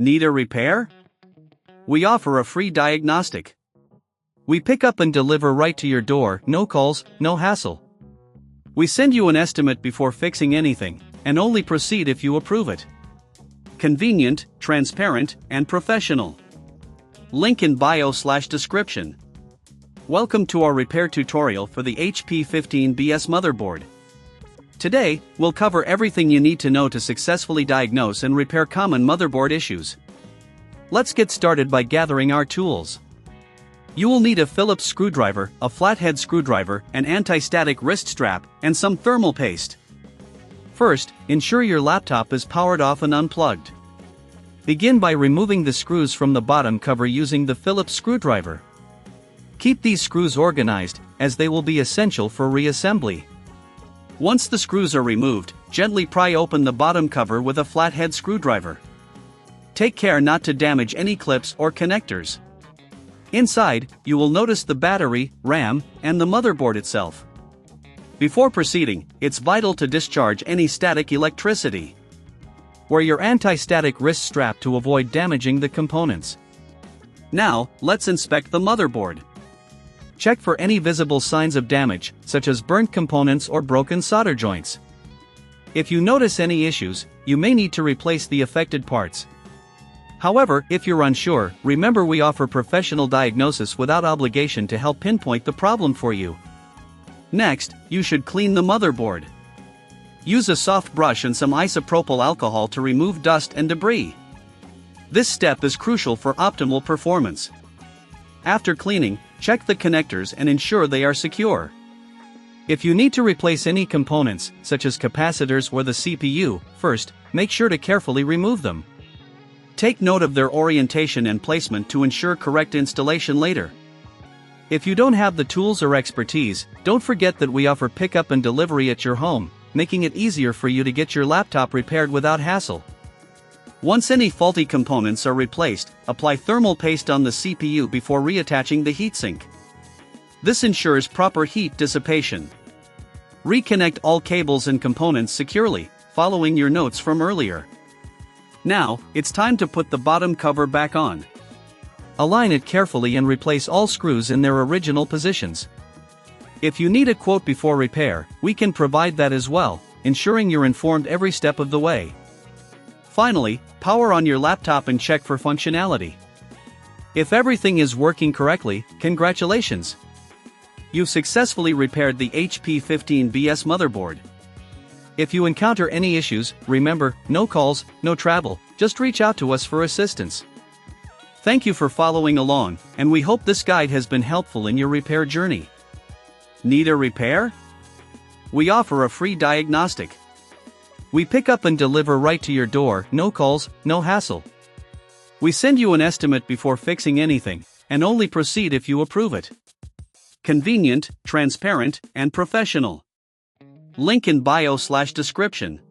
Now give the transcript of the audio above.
Need a repair? We offer a free diagnostic. We pick up and deliver right to your door, no calls, no hassle. We send you an estimate before fixing anything, and only proceed if you approve it. Convenient, transparent, and professional. Link in bio/description. Welcome to our repair tutorial for the HP 15BS motherboard. Today, we'll cover everything you need to know to successfully diagnose and repair common motherboard issues. Let's get started by gathering our tools. You will need a Phillips screwdriver, a flathead screwdriver, an anti-static wrist strap, and some thermal paste. First, ensure your laptop is powered off and unplugged. Begin by removing the screws from the bottom cover using the Phillips screwdriver. Keep these screws organized, as they will be essential for reassembly. Once the screws are removed, gently pry open the bottom cover with a flathead screwdriver. Take care not to damage any clips or connectors. Inside, you will notice the battery, RAM, and the motherboard itself. Before proceeding, it's vital to discharge any static electricity. Wear your anti-static wrist strap to avoid damaging the components. Now, let's inspect the motherboard. Check for any visible signs of damage, such as burnt components or broken solder joints. If you notice any issues, you may need to replace the affected parts. However, if you're unsure, remember we offer professional diagnosis without obligation to help pinpoint the problem for you. Next, you should clean the motherboard. Use a soft brush and some isopropyl alcohol to remove dust and debris. This step is crucial for optimal performance. After cleaning, check the connectors and ensure they are secure. If you need to replace any components, such as capacitors or the CPU, first, make sure to carefully remove them. Take note of their orientation and placement to ensure correct installation later. If you don't have the tools or expertise, don't forget that we offer pickup and delivery at your home, making it easier for you to get your laptop repaired without hassle. Once any faulty components are replaced, apply thermal paste on the CPU before reattaching the heatsink. This ensures proper heat dissipation. Reconnect all cables and components securely, following your notes from earlier. Now, it's time to put the bottom cover back on. Align it carefully and replace all screws in their original positions. If you need a quote before repair, we can provide that as well, ensuring you're informed every step of the way. Finally, power on your laptop and check for functionality. If everything is working correctly, congratulations! You've successfully repaired the HP 15BS motherboard. If you encounter any issues, remember, no calls, no travel, just reach out to us for assistance. Thank you for following along, and we hope this guide has been helpful in your repair journey. Need a repair? We offer a free diagnostic. We pick up and deliver right to your door, no calls, no hassle. We send you an estimate before fixing anything, and only proceed if you approve it. Convenient, transparent, and professional. Link in bio/description.